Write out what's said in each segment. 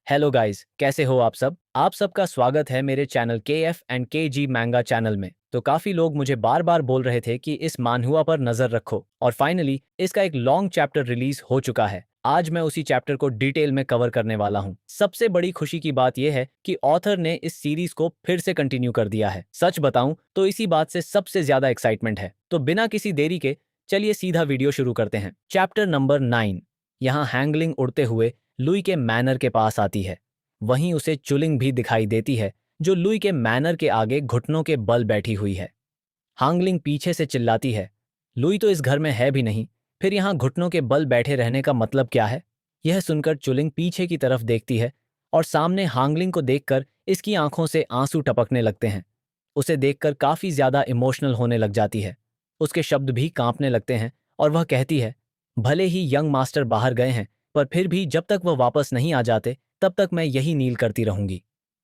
Hello guys, कैसे हो आप सब? आप सबका स्वागत है मेरे चैनल के एफ एंड के जी मैंगा चैनल में। तो काफी लोग मुझे बार बार बोल रहे थे कि इस मानहुआ पर नजर रखो और फाइनली इसका एक लॉन्ग चैप्टर रिलीज हो चुका है। आज मैं उसी चैप्टर को डिटेल में कवर करने वाला हूँ। सबसे बड़ी खुशी की बात यह है कि ऑथर ने इस सीरीज को फिर से कंटिन्यू कर दिया है। सच बताऊं तो इसी बात से सबसे ज्यादा एक्साइटमेंट है। तो बिना किसी देरी के चलिए सीधा वीडियो शुरू करते हैं। Chapter number 9। यहाँ हैंगलिंग उड़ते हुए लुई के मैनर के पास आती है। वहीं उसे चुलिंग भी दिखाई देती है, जो लुई के मैनर के आगे घुटनों के बल बैठी हुई है। हांगलिंग पीछे से चिल्लाती है, लुई तो इस घर में है भी नहीं, फिर यहाँ घुटनों के बल बैठे रहने का मतलब क्या है? यह सुनकर चुलिंग पीछे की तरफ देखती है और सामने हांगलिंग को देखकर इसकी आंखों से आंसू टपकने लगते हैं। उसे देखकर काफी ज्यादा इमोशनल होने लग जाती है। उसके शब्द भी कांपने लगते हैं और वह कहती है, भले ही यंग मास्टर बाहर गए हैं, पर फिर भी जब तक वह वापस नहीं आ जाते तब तक मैं यही नील करती रहूंगी।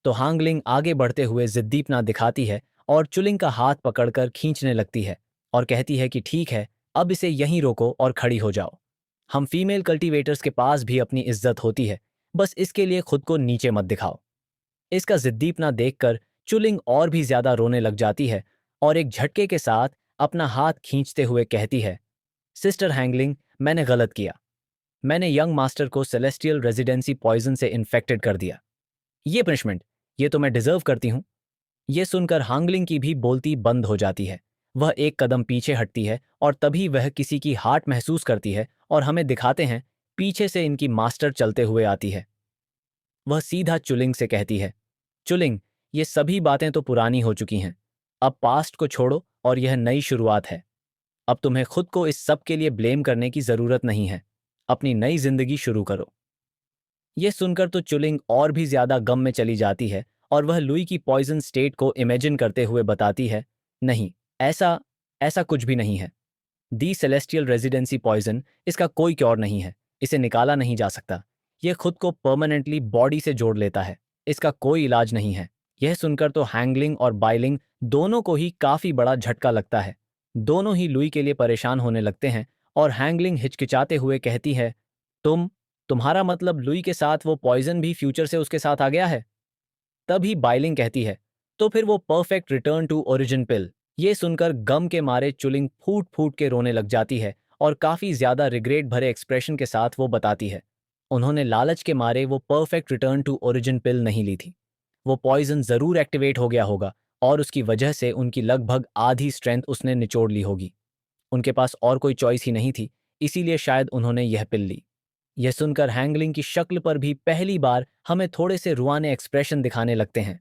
तो हांगलिंग आगे बढ़ते हुए जिद्दीपना दिखाती है और चुलिंग का हाथ पकड़कर खींचने लगती है और कहती है कि ठीक है, अब इसे यहीं रोको और खड़ी हो जाओ। हम फीमेल कल्टीवेटर्स के पास भी अपनी इज्जत होती है, बस इसके लिए खुद को नीचे मत दिखाओ। इसका जिद्दीपना देखकर चुलिंग और भी ज्यादा रोने लग जाती है और एक झटके के साथ अपना हाथ खींचते हुए कहती है, सिस्टर हैंगलिंग, मैंने गलत किया। मैंने यंग मास्टर को सेलेस्टियल रेजिडेंसी पॉइजन से इन्फेक्टेड कर दिया। ये पनिशमेंट, ये तो मैं डिजर्व करती हूँ। ये सुनकर हांगलिंग की भी बोलती बंद हो जाती है। वह एक कदम पीछे हटती है और तभी वह किसी की हार्ट महसूस करती है और हमें दिखाते हैं पीछे से इनकी मास्टर चलते हुए आती है। वह सीधा चुलिंग से कहती है, चुलिंग, ये सभी बातें तो पुरानी हो चुकी हैं। अब पास्ट को छोड़ो और यह नई शुरुआत है। अब तुम्हें खुद को इस सब के लिए ब्लेम करने की जरूरत नहीं है। अपनी नई जिंदगी शुरू करो। यह सुनकर तो चुलिंग और भी ज्यादा गम में चली जाती है और वह लुई की पॉइजन स्टेट को इमेजिन करते हुए बताती है, नहीं, ऐसा ऐसा कुछ भी नहीं है। दी सेलेस्टियल रेजिडेंसी पॉइजन, इसका कोई क्योर नहीं है। इसे निकाला नहीं जा सकता। यह खुद को परमानेंटली बॉडी से जोड़ लेता है। इसका कोई इलाज नहीं है। यह सुनकर तो हैंगलिंग और बाइलिंग दोनों को ही काफी बड़ा झटका लगता है। दोनों ही लुई के लिए परेशान होने लगते हैं और हैंगलिंग हिचकिचाते हुए कहती है, तुम्हारा मतलब लुई के साथ वो पॉइजन भी फ्यूचर से उसके साथ आ गया है? तभी बाइलिंग कहती है, तो फिर वो परफेक्ट रिटर्न टू ओरिजिन पिल। ये सुनकर गम के मारे चुलिंग फूट फूट के रोने लग जाती है और काफी ज्यादा रिग्रेट भरे एक्सप्रेशन के साथ वो बताती है, उन्होंने लालच के मारे वो परफेक्ट रिटर्न टू ओरिजिन पिल नहीं ली थी। वो पॉइजन जरूर एक्टिवेट हो गया होगा और उसकी वजह से उनकी लगभग आधी स्ट्रेंथ उसने निचोड़ ली होगी। उनके पास और कोई चॉइस ही नहीं थी, इसीलिए शायद उन्होंने यह पिल ली। यह सुनकर हैंगलिंग की शक्ल पर भी पहली बार हमें थोड़े से रुआने एक्सप्रेशन दिखाने लगते हैं।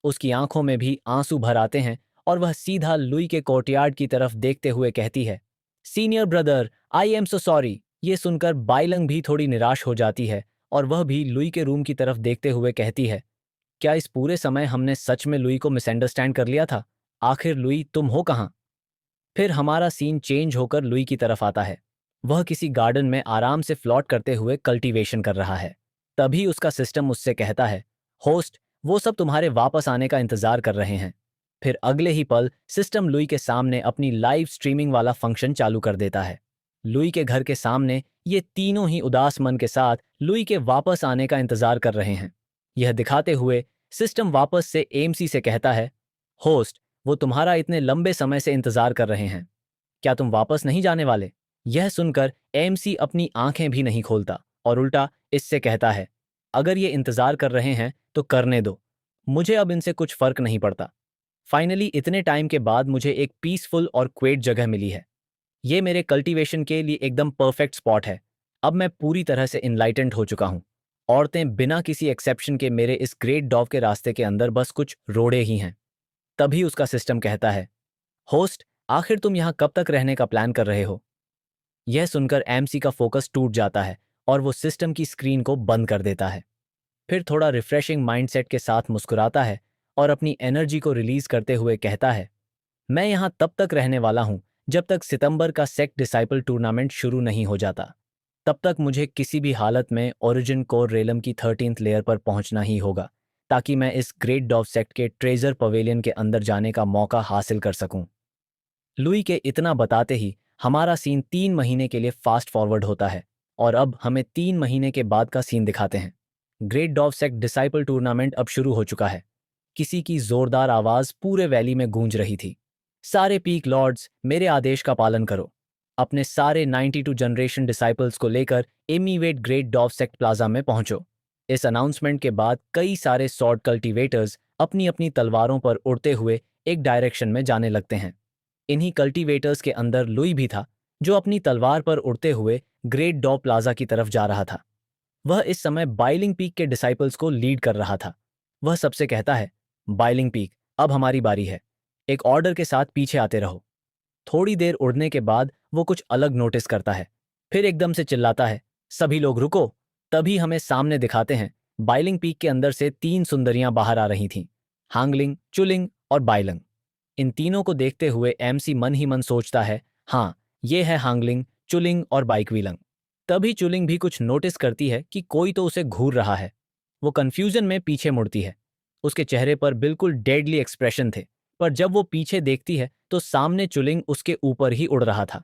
उसकी आंखों में भी आंसू भर आते हैं और वह सीधा लुई के कोर्टयार्ड की तरफ देखते हुए कहती है, senior brother, I am so sorry. ये सुनकर बाइलंग भी थोड़ी निराश हो जाती है और वह भी लुई के रूम की तरफ देखते हुए कहती है, क्या इस पूरे समय हमने सच में लुई को मिसअंडरस्टैंड कर लिया था? आखिर लुई, तुम हो कहाँ? फिर हमारा सीन चेंज होकर लुई की तरफ आता है। वह किसी गार्डन में आराम से फ्लॉट करते हुए कल्टीवेशन कर रहा है। तभी उसका सिस्टम उससे कहता है, होस्ट, वो सब तुम्हारे वापस आने का इंतजार कर रहे हैं। फिर अगले ही पल सिस्टम लुई के सामने अपनी लाइव स्ट्रीमिंग वाला फंक्शन चालू कर देता है। लुई के घर के सामने ये तीनों ही उदास मन के साथ लुई के वापस आने का इंतजार कर रहे हैं। यह दिखाते हुए सिस्टम वापस से एमसी से कहता है, होस्ट, वो तुम्हारा इतने लंबे समय से इंतजार कर रहे हैं। क्या तुम वापस नहीं जाने वाले? यह सुनकर एमसी अपनी आंखें भी नहीं खोलता और उल्टा इससे कहता है, अगर ये इंतजार कर रहे हैं तो करने दो। मुझे अब इनसे कुछ फर्क नहीं पड़ता। फाइनली इतने टाइम के बाद मुझे एक पीसफुल और क्वेट जगह मिली है। ये मेरे कल्टीवेशन के लिए एकदम परफेक्ट स्पॉट है। अब मैं पूरी तरह से इनलाइटेंड हो चुका हूँ। औरतें बिना किसी एक्सेप्शन के मेरे इस ग्रेट डॉव के रास्ते के अंदर बस कुछ रोड़े ही हैं। तभी उसका सिस्टम कहता है, होस्ट, आखिर तुम यहाँ कब तक रहने का प्लान कर रहे हो? यह सुनकर एमसी का फोकस टूट जाता है और वो सिस्टम की स्क्रीन को बंद कर देता है। फिर थोड़ा रिफ्रेशिंग माइंडसेट के साथ मुस्कुराता है और अपनी एनर्जी को रिलीज करते हुए कहता है, मैं यहाँ तब तक रहने वाला हूँ जब तक सितंबर का सेक्ट डिसाइपल टूर्नामेंट शुरू नहीं हो जाता। तब तक मुझे किसी भी हालत में ओरिजिन कोर रेलम की 13th लेयर पर पहुंचना ही होगा, ताकि मैं इस ग्रेट डॉव सेक्ट के ट्रेजर पवेलियन के अंदर जाने का मौका हासिल कर सकूं। लुई के इतना बताते ही हमारा सीन 3 महीने के लिए फास्ट फॉरवर्ड होता है और अब हमें 3 महीने के बाद का सीन दिखाते हैं। Great Dow sect disciple tournament अब शुरू हो चुका है। किसी की जोरदार आवाज पूरे वैली में गूंज रही थी। सारे पीक लॉर्ड्स, मेरे आदेश का पालन करो। अपने सारे 92 जनरेशन डिसाइपल्स को लेकर इमीवेट ग्रेट डॉव सेक्ट प्लाजा में पहुंचो। इस अनाउंसमेंट के बाद कई सारे सॉर्ड कल्टीवेटर्स अपनी अपनी तलवारों पर उड़ते हुए एक डायरेक्शन में जाने लगते हैं। इन्हीं कल्टीवेटर्स के अंदर लुई भी था, जो अपनी तलवार पर उड़ते हुए ग्रेट डॉ प्लाजा की तरफ जा रहा था। वह इस समय बाइलिंग पीक के डिसाइपल्स को लीड कर रहा था। वह सबसे कहता है, बाइलिंग पीक, अब हमारी बारी है। एक ऑर्डर के साथ पीछे आते रहो। थोड़ी देर उड़ने के बाद वो कुछ अलग नोटिस करता है। फिर एकदम से चिल्लाता है, सभी लोग रुको। तभी हमें सामने दिखाते हैं, बाइलिंग पीक के अंदर से 3 सुंदरियां बाहर आ रही थीं, हांगलिंग, चुलिंग और बाइलंग। इन तीनों को देखते हुए एमसी मन ही मन सोचता है, हाँ, ये है हांगलिंग, चुलिंग और बाइकवीलंग। तभी चुलिंग भी कुछ नोटिस करती है कि कोई तो उसे घूर रहा है। वो कंफ्यूजन में पीछे मुड़ती है। उसके चेहरे पर बिल्कुल डेडली एक्सप्रेशन थे, पर जब वो पीछे देखती है तो सामने चुलिंग उसके ऊपर ही उड़ रहा था।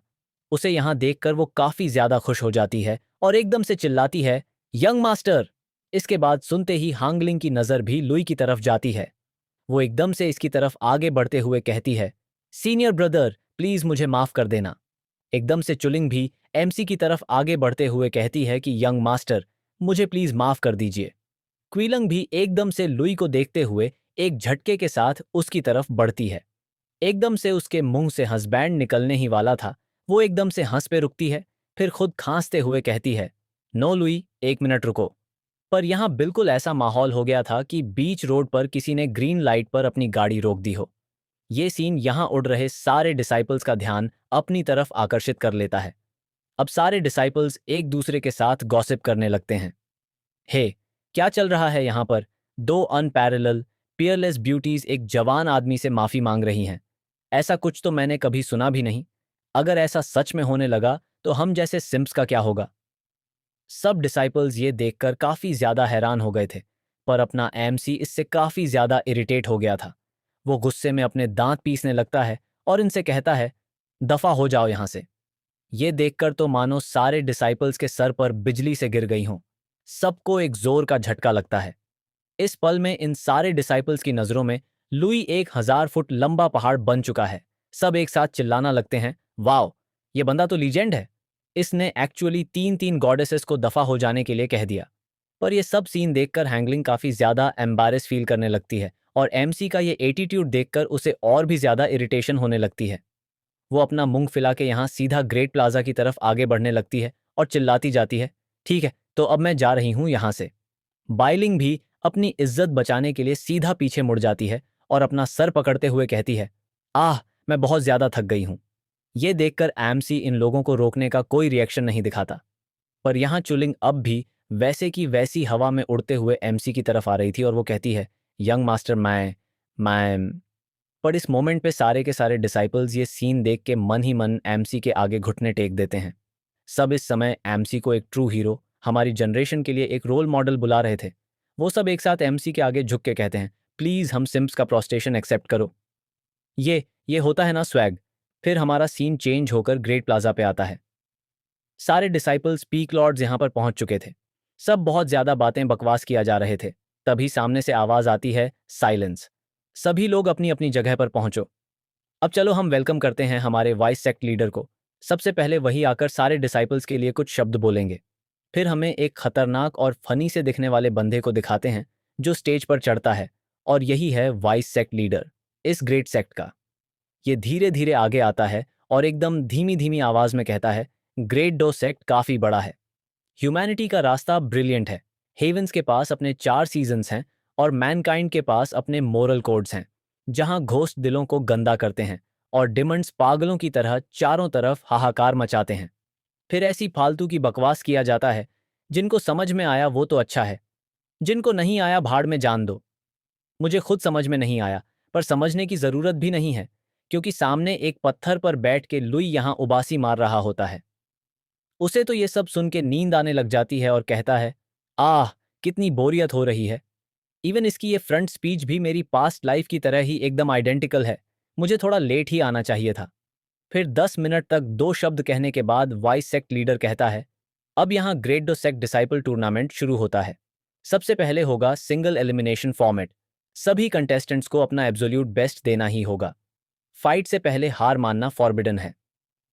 उसे यहां देखकर वो काफी ज्यादा खुश हो जाती है और एकदम से चिल्लाती है, यंग मास्टर। इसके बाद सुनते ही हांगलिंग की नजर भी लुई की तरफ जाती है। वो एकदम से इसकी तरफ आगे बढ़ते हुए कहती है, सीनियर ब्रदर, प्लीज मुझे माफ कर देना। एकदम से चुलिंग भी एमसी की तरफ आगे बढ़ते हुए कहती है कि यंग मास्टर, मुझे प्लीज माफ कर दीजिए। क्विलंग भी एकदम से लुई को देखते हुए एक झटके के साथ उसकी तरफ बढ़ती है। एकदम से उसके मुंह से हंसबैंड निकलने ही वाला था। वो एकदम से हंस पे रुकती है, फिर खुद खांसते हुए कहती है, नो लुई, 1 मिनट रुको। पर यहां बिल्कुल ऐसा माहौल हो गया था कि बीच रोड पर किसी ने ग्रीन लाइट पर अपनी गाड़ी रोक दी हो। ये सीन यहां उड़ रहे सारे डिसाइपल्स का ध्यान अपनी तरफ आकर्षित कर लेता है। अब सारे डिसाइपल्स एक दूसरे के साथ गॉसिप करने लगते हैं। हे, क्या चल रहा है यहाँ पर? दो अनपैरेलल, पियरलेस ब्यूटीज एक जवान आदमी से माफी मांग रही हैं। ऐसा कुछ तो मैंने कभी सुना भी नहीं। अगर ऐसा सच में होने लगा तो हम जैसे सिम्प्स का क्या होगा? सब डिसाइपल्स ये देखकर काफी ज्यादा हैरान हो गए थे, पर अपना एमसी इससे काफी ज्यादा इरिटेट हो गया था। वो गुस्से में अपने दांत पीसने लगता है और इनसे कहता है, दफा हो जाओ यहां से। ये देखकर तो मानो सारे डिसाइपल्स के सर पर बिजली से गिर गई हों। सबको एक जोर का झटका लगता है। इस पल में इन सारे डिसाइपल्स की नजरों में लुई 1000 फुट लंबा पहाड़ बन चुका है। सब एक साथ चिल्लाना लगते हैं, वाओ, ये बंदा तो लीजेंड है। इसने एक्चुअली 3-3 गॉडेसेस को दफा हो जाने के लिए कह दिया। पर यह सब सीन देखकर हैंगलिंग काफी ज्यादा एम्बैरेस फील करने लगती है और एमसी का ये एटीट्यूड देखकर उसे और भी ज्यादा इरिटेशन होने लगती है। वो अपना मुंह फैला के यहाँ सीधा ग्रेट प्लाजा की तरफ आगे बढ़ने लगती है और चिल्लाती जाती है, ठीक है, तो अब मैं जा रही हूँ यहाँ से। बाइलिंग भी अपनी इज्जत बचाने के लिए सीधा पीछे मुड़ जाती है और अपना सर पकड़ते हुए कहती है, आह, मैं बहुत ज्यादा थक गई हूं। ये देखकर एमसी इन लोगों को रोकने का कोई रिएक्शन नहीं दिखाता। पर यहां चुलिंग अब भी वैसे की वैसी हवा में उड़ते हुए एमसी की तरफ आ रही थी और वो कहती है, यंग मास्टर, मैं। पर इस मोमेंट पे सारे के सारे डिसाइपल्स ये सीन देख के मन ही मन एमसी के आगे घुटने टेक देते हैं। सब इस समय एमसी को एक ट्रू हीरो, हमारी जनरेशन के लिए एक रोल मॉडल बुला रहे थे। वो सब एक साथ एमसी के आगे झुक के कहते हैं, प्लीज हम सिम्स का प्रोस्टेशन एक्सेप्ट करो। ये होता है ना स्वैग। फिर हमारा सीन चेंज होकर ग्रेट प्लाजा पे आता है। सारे डिसाइपल्स पीक लॉर्ड्स यहां पर पहुंच चुके थे। सब बहुत ज्यादा बातें बकवास किया जा रहे थे। तभी सामने से आवाज आती है, साइलेंस। सभी लोग अपनी अपनी जगह पर पहुंचो। अब चलो हम वेलकम करते हैं हमारे वाइस सेक्ट लीडर को। सबसे पहले वही आकर सारे डिसाइपल्स के लिए कुछ शब्द बोलेंगे। फिर हमें एक खतरनाक और फनी से दिखने वाले बंदे को दिखाते हैं जो स्टेज पर चढ़ता है, और यही है वाइस सेक्ट लीडर इस ग्रेट सेक्ट का। ये धीरे धीरे आगे आता है और एकदम धीमी धीमी आवाज में कहता है, ग्रेट डो सेक्ट काफी बड़ा है। ह्यूमैनिटी का रास्ता ब्रिलियंट है। हेवंस के पास अपने 4 सीजन्स हैं और मैनकाइंड के पास अपने मोरल कोड्स हैं, जहां घोस्ट दिलों को गंदा करते हैं और डिमंड्स पागलों की तरह चारों तरफ हाहाकार मचाते हैं। फिर ऐसी फालतू की बकवास किया जाता है। जिनको समझ में आया वो तो अच्छा है, जिनको नहीं आया भाड़ में जान दो। मुझे खुद समझ में नहीं आया, पर समझने की जरूरत भी नहीं है, क्योंकि सामने एक पत्थर पर बैठ के लुई यहां उबासी मार रहा होता है। उसे तो ये सब सुन के नींद आने लग जाती है और कहता है, आह, कितनी बोरियत हो रही है। इवन इसकी ये फ्रंट स्पीच भी मेरी पास्ट लाइफ की तरह ही एकदम आइडेंटिकल है। मुझे थोड़ा लेट ही आना चाहिए था। फिर 10 मिनट तक 2 शब्द कहने के बाद वाइस सेक्ट लीडर कहता है, अब यहाँ ग्रेट डो सेक्ट डिसाइपल टूर्नामेंट शुरू होता है। सबसे पहले होगा सिंगल एलिमिनेशन फॉर्मेट। सभी कंटेस्टेंट्स को अपना एब्सोल्यूट बेस्ट देना ही होगा। फाइट से पहले हार मानना फॉरबिडन है।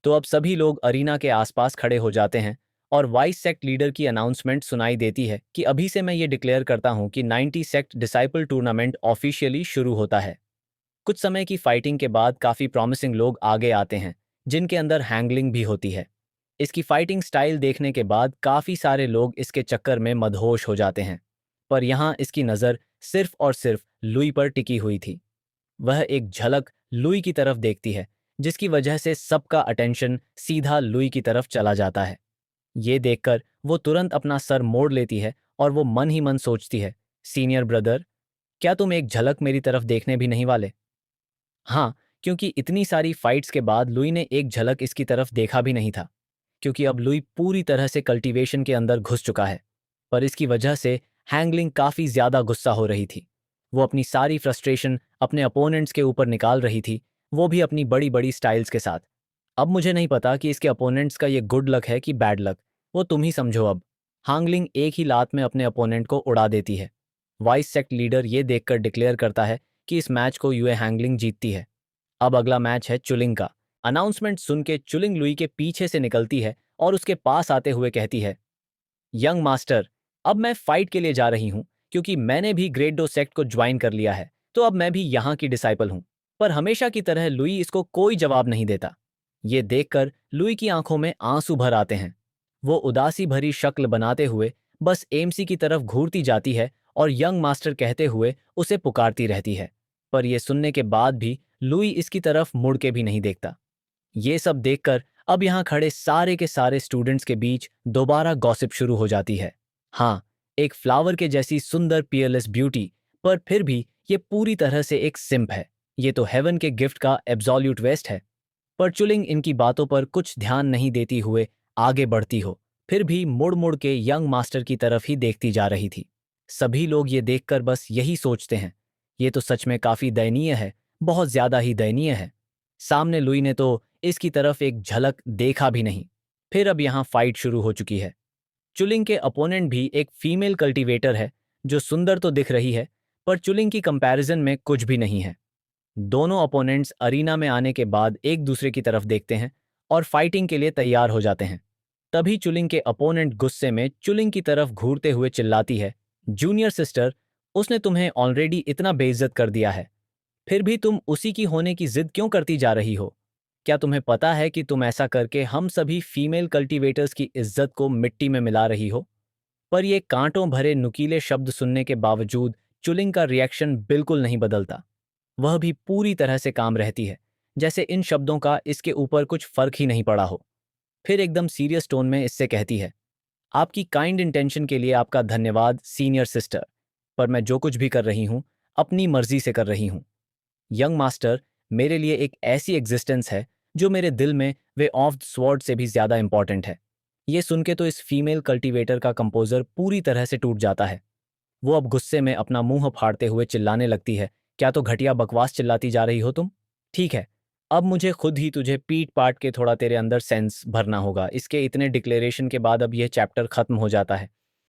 तो अब सभी लोग अरीना के आसपास खड़े हो जाते हैं और वाइस सेक्ट लीडर की अनाउंसमेंट सुनाई देती है कि अभी से मैं ये डिक्लेयर करता हूं कि 90 सेक्ट डिसाइपल टूर्नामेंट ऑफिशियली शुरू होता है। कुछ समय की फाइटिंग के बाद काफ़ी प्रॉमिसिंग लोग आगे आते हैं, जिनके अंदर हैंगलिंग भी होती है। इसकी फाइटिंग स्टाइल देखने के बाद काफ़ी सारे लोग इसके चक्कर में मदहोश हो जाते हैं। पर यहाँ इसकी नज़र सिर्फ और सिर्फ लुई पर टिकी हुई थी। वह एक झलक लुई की तरफ देखती है, जिसकी वजह से सबका अटेंशन सीधा लुई की तरफ चला जाता है। ये देखकर वो तुरंत अपना सर मोड़ लेती है और वो मन ही मन सोचती है, सीनियर ब्रदर, क्या तुम एक झलक मेरी तरफ देखने भी नहीं वाले? हाँ, क्योंकि इतनी सारी फाइट्स के बाद लुई ने एक झलक इसकी तरफ देखा भी नहीं था, क्योंकि अब लुई पूरी तरह से कल्टीवेशन के अंदर घुस चुका है। पर इसकी वजह से हैंगलिंग काफ़ी ज़्यादा गुस्सा हो रही थी। वो अपनी सारी फ्रस्ट्रेशन अपने अपोनेंट्स के ऊपर निकाल रही थी, वो भी अपनी बड़ी बड़ी स्टाइल्स के साथ। अब मुझे नहीं पता कि इसके अपोनेंट्स का ये गुड लक है कि बैड लक, वो तुम ही समझो अब। हांगलिंग एक ही लात में अपने अपोनेंट को उड़ा देती है। वाइस सेक्ट लीडर ये देखकर डिक्लेयर करता है कि इस मैच को यूए हैंगलिंग जीतती है। अब अगला मैच है चुलिंग का। अनाउंसमेंट सुन के चुलिंग लुई के पीछे से निकलती है और उसके पास आते हुए कहती है, यंग मास्टर, अब मैं फाइट के लिए जा रही हूँ, क्योंकि मैंने भी ग्रेट डो सेक्ट को ज्वाइन कर लिया है, तो अब मैं भी यहाँ की डिसाइपल हूँ। पर हमेशा की तरह लुई इसको कोई जवाब नहीं देता। ये देखकर लुई की आंखों में आंसू भर आते हैं। वो उदासी भरी शक्ल बनाते हुए बस एमसी की तरफ घूरती जाती है और यंग मास्टर कहते हुए उसे पुकारती रहती है। पर यह सुनने के बाद भी लुई इसकी तरफ मुड़ के भी नहीं देखता। ये सब देखकर अब यहाँ खड़े सारे के सारे स्टूडेंट्स के बीच दोबारा गॉसिप शुरू हो जाती है। हाँ, एक फ्लावर के जैसी सुंदर पियरलेस ब्यूटी, पर फिर भी ये पूरी तरह से एक सिंप है। ये तो हेवन के गिफ्ट का एब्सोल्यूट वेस्ट है। पर चुलिंग इनकी बातों पर कुछ ध्यान नहीं देती हुए आगे बढ़ती हो, फिर भी मुड़ मुड़ के यंग मास्टर की तरफ ही देखती जा रही थी। सभी लोग ये देखकर बस यही सोचते हैं, ये तो सच में काफी दयनीय है, बहुत ज्यादा ही दयनीय है। सामने लुई ने तो इसकी तरफ एक झलक देखा भी नहीं। फिर अब यहाँ फाइट शुरू हो चुकी है। चुलिंग के अपोनेंट भी एक फीमेल कल्टीवेटर है, जो सुंदर तो दिख रही है, पर चुलिंग की कंपैरिजन में कुछ भी नहीं है। दोनों अपोनेंट्स अरीना में आने के बाद एक दूसरे की तरफ देखते हैं और फाइटिंग के लिए तैयार हो जाते हैं। तभी चुलिंग के अपोनेंट गुस्से में चुलिंग की तरफ घूरते हुए चिल्लाती है, जूनियर सिस्टर, उसने तुम्हें ऑलरेडी इतना बेइज्जत कर दिया है, फिर भी तुम उसी की होने की जिद क्यों करती जा रही हो? क्या तुम्हें पता है कि तुम ऐसा करके हम सभी फीमेल कल्टीवेटर्स की इज्जत को मिट्टी में मिला रही हो? पर ये कांटों भरे नुकीले शब्द सुनने के बावजूद चुलिंग का रिएक्शन बिल्कुल नहीं बदलता। वह भी पूरी तरह से काम रहती है, जैसे इन शब्दों का इसके ऊपर कुछ फर्क ही नहीं पड़ा हो। फिर एकदम सीरियस टोन में इससे कहती है, आपकी काइंड इंटेंशन के लिए आपका धन्यवाद सीनियर सिस्टर, पर मैं जो कुछ भी कर रही हूँ अपनी मर्जी से कर रही हूँ। यंग मास्टर मेरे लिए एक ऐसी एग्जिस्टेंस है जो मेरे दिल में वे ऑफ द स्वॉर्ड से भी ज्यादा इंपॉर्टेंट है। ये सुन के तो इस फीमेल कल्टीवेटर का कंपोजर पूरी तरह से टूट जाता है। वो अब गुस्से में अपना मुंह फाड़ते हुए चिल्लाने लगती है, क्या तो घटिया बकवास चिल्लाती जा रही हो तुम? ठीक है, अब मुझे खुद ही तुझे पीट पाट के थोड़ा तेरे अंदर सेंस भरना होगा। इसके इतने डिक्लेरेशन के बाद अब यह चैप्टर खत्म हो जाता है।